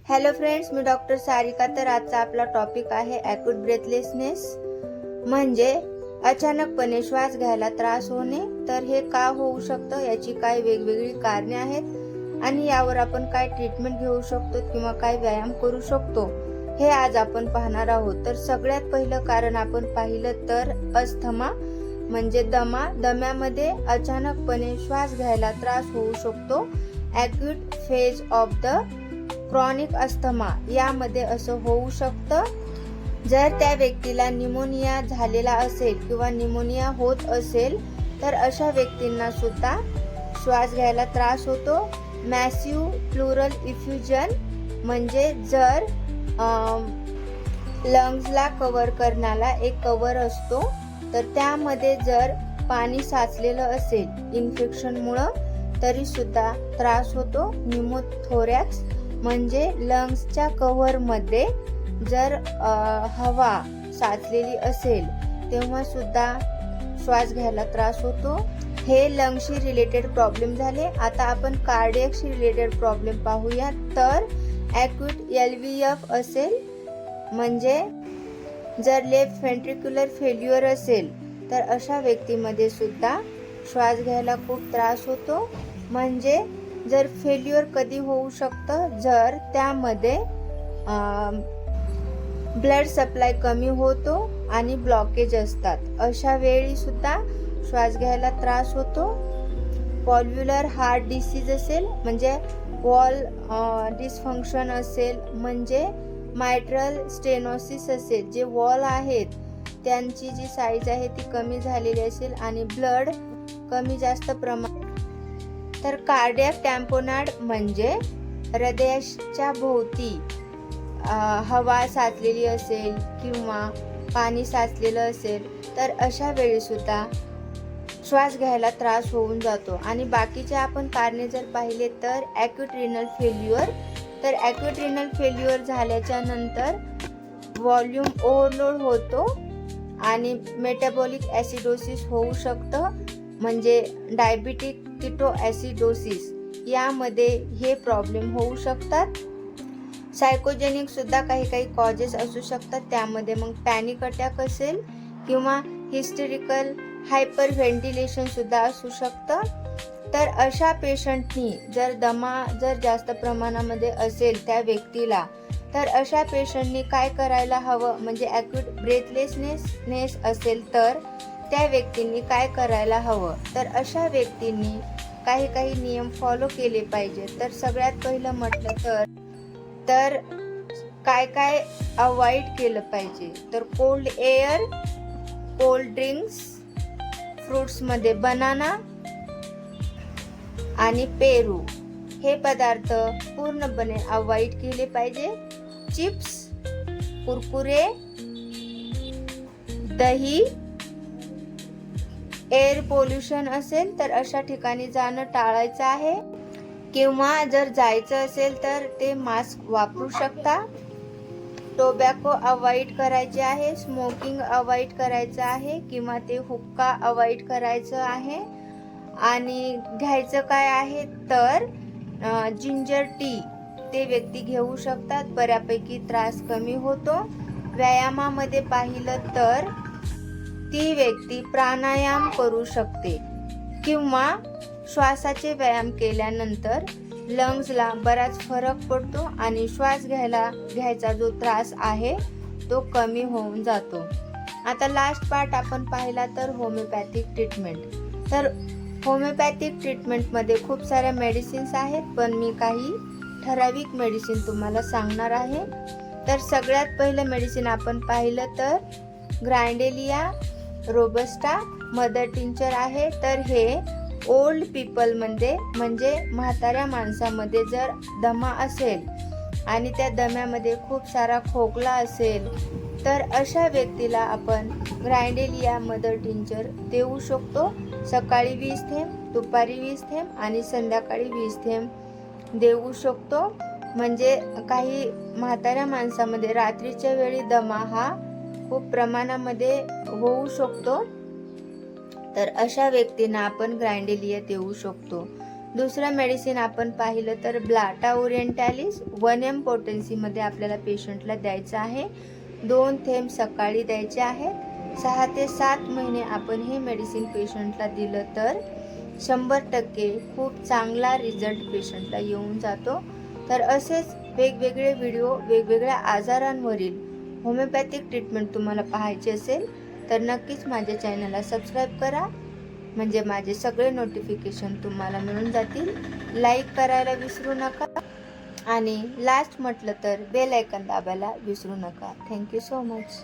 Hello friends, मी doctor Sarika. तर आजचा आपला टॉपिक आहे ॲक्यूट ब्रेथलेसनेस, म्हणजे अचानकपणे श्वास घ्यायला त्रास होणे. तर हे का होऊ शकतं, याची काय वेगवेगळी कारणे आहेत आणि यावर आपण काय ट्रीटमेंट घेऊ शकतो किंवा काय व्यायाम करू शकतो, हे आज आपण पाहणार आहोत. तर सगळ्यात पहिलं कारण आपण पाहिलं तर अस्थमा, म्हणजे दम्यामध्ये अचानकपणे श्वास घ्यायला त्रास होऊ शकतो. Acute phase of the chronic asthma यामध्ये असं होऊ शकतं. जर त्या व्यक्तीला निमोनिया झालेला असेल किंवा निमोनिया होत असेल तर अशा व्यक्तींना सुद्धा श्वास घ्यायला त्रास होतो. मॅसिव्ह प्लुरल इफ्युजन, म्हणजे जर लंग्सला कव्हर करण्याला एक कव्हर असतो, तर त्यामध्ये जर पाणी साचलेलं असेल इन्फेक्शनमुळं तरी सुद्धा त्रास होतो. निमोथोरॅक्स, म्हणजे लंग्सच्या कव्हरमध्ये जर हवा साचलेली असेल तेव्हा सुद्धा श्वास घ्यायला त्रास होतो. हे लंग्सशी रिलेटेड प्रॉब्लेम झाले. आता आपण कार्डियकशी रिलेटेड प्रॉब्लेम पाहूया. तर ॲक्यूट LVF असेल, म्हणजे जर लेफ्ट व्हेंट्रिक्युलर फेल्युअर असेल तर अशा व्यक्तीमध्ये सुद्धा श्वास घ्यायला खूप त्रास होतो. म्हणजे जर फेल्युअर कधी होऊ शकतं, जर त्यामध्ये ब्लड सप्लाय कमी होतो आणि ब्लॉकेज असतात, अशा वेळी सुद्धा श्वास घ्यायला त्रास होतो. पॉल्व्युलर हार्ट डिसीज असेल, म्हणजे वॉल डिसफंक्शन असेल, म्हणजे मायट्रल स्टेनोसिस असेल, जे वॉल आहेत त्यांची जी साईज आहे ती कमी झालेली असेल आणि ब्लड कमी जास्त प्रमाणात. तर कार्डियक टॅम्पोनाड, म्हणजे हृदयाच्या भोवती हवा साचलेली असेल किंवा पाणी साचलेलं असेल तर अशा वेळी सुद्धा श्वास घ्यायला त्रास होऊन जातो. आणि बाकीचे आपण कारणे जर पाहिले तर ॲक्यूट रिनल फेल्युअर, तर ॲक्यूट रिनल फेल्युअर झाल्याच्या नंतर व्हॉल्यूम ओव्हरलोड होतो आणि मेटाबॉलिक ॲसिडोसिस होऊ शकतं, म्हणजे डायबिटिक किटोॲसिडोसिस, यामध्ये हे प्रॉब्लेम होऊ शकतात. सायकोजेनिक सुद्धा काही कॉजेस असू शकतात. त्यामध्ये मग पॅनिक अटॅक असेल किंवा हिस्टेरिकल हायपर व्हेंटिलेशन सुद्धा असू शकतं. तर अशा पेशंटनी जर दमा जास्त प्रमाणामध्ये असेल त्या व्यक्तीला, तर अशा पेशंटनी काय करायला हवं, म्हणजे ॲक्यूट ब्रेथलेसनेस असेल तर त्या व्यक्तींनी काय करायला हवं, तर अशा व्यक्तींनी काही नियम फॉलो केले पाहिजे. तर सगळ्यात पहिलं म्हटलं तर काय अवॉइड केलं पाहिजे, तर कोल्ड एअर, कोल्ड ड्रिंक्स, फ्रूट्समध्ये बनाना आणि पेरू हे पदार्थ पूर्णपणे अवॉइड केले पाहिजे. चिप्स, कुरकुरे, दही, एअर पोल्युशन असेल तर अशा ठिकाणी जाणं टाळायचं आहे, किंवा जर जायचं असेल तर ते मास्क वापरू शकता. टोबॅको अवॉइड करायचे आहे, स्मोकिंग अवॉइड करायचं आहे, किंवा ते हुक्का अवॉइड करायचं आहे. आणि घ्यायचं काय आहे तर जिंजर टी ते व्यक्ती घेऊ शकतात, बऱ्यापैकी त्रास कमी होतो. व्यायामामध्ये पाहिलं तर ती व्यक्ती प्राणायाम करू शकते, किंवा श्वासाचे व्यायाम केल्यानंतर लंग्सला बराच फरक पडतो आणि श्वास घ्यायचा जो त्रास आहे तो कमी होऊन जातो. आता लास्ट पार्ट आपण पाहिला तर होमिओपॅथिक ट्रीटमेंट. तर होमिओपॅथिक ट्रीटमेंटमध्ये खूप साऱ्या मेडिसिन्स आहेत, पण मी काही ठराविक मेडिसिन तुम्हाला सांगणार आहे. तर सगळ्यात पहिलं मेडिसिन आपण पाहिलं तर ग्राइंडेलिया रोबस्टा मदर टिंचर आहे. तर हे ओल्ड पीपलमध्ये, म्हणजे म्हाताऱ्या माणसामध्ये जर दमा असेल आणि त्या दम्यामध्ये खूप सारा खोकला असेल तर अशा व्यक्तीला आपण ग्राइंडेलिया मदर टिंचर देऊ शकतो. सकाळी 20 थेंब, दुपारी 20 थेंब आणि संध्याकाळी 20 थेंब देऊ शकतो. म्हणजे काही म्हाताऱ्या माणसामध्ये रात्रीच्या वेळी दमा हा खूप प्रमाणामध्ये होऊ शकतो, तर अशा व्यक्तींना आपण ग्राइंडेलिया देऊ शकतो. दुसरं मेडिसिन आपण पाहिलं तर ब्लाटा ओरिएंटालिस 1 पोटेन्सीमध्ये आपल्याला पेशंटला द्यायचं आहे. 2 थेंब सकाळी द्यायचे आहेत. 6 ते 7 महिने आपण हे मेडिसिन पेशंटला दिलं तर 100% खूप चांगला रिझल्ट पेशंटला येऊन जातो. तर असेच वेगवेगळे व्हिडिओ वेगवेगळ्या आजारांवरील होमिओपॅथिक ट्रीटमेंट तुम्हाला पाहायची असेल तर नक्कीच माझ्या चॅनलला सबस्क्राईब करा, म्हणजे माझे सगळे नोटिफिकेशन तुम्हाला मिळून जातील. लाईक करायला विसरू नका आणि लास्ट म्हटलं तर बेल आयकॉन दाबायला विसरू नका. Thank you so much.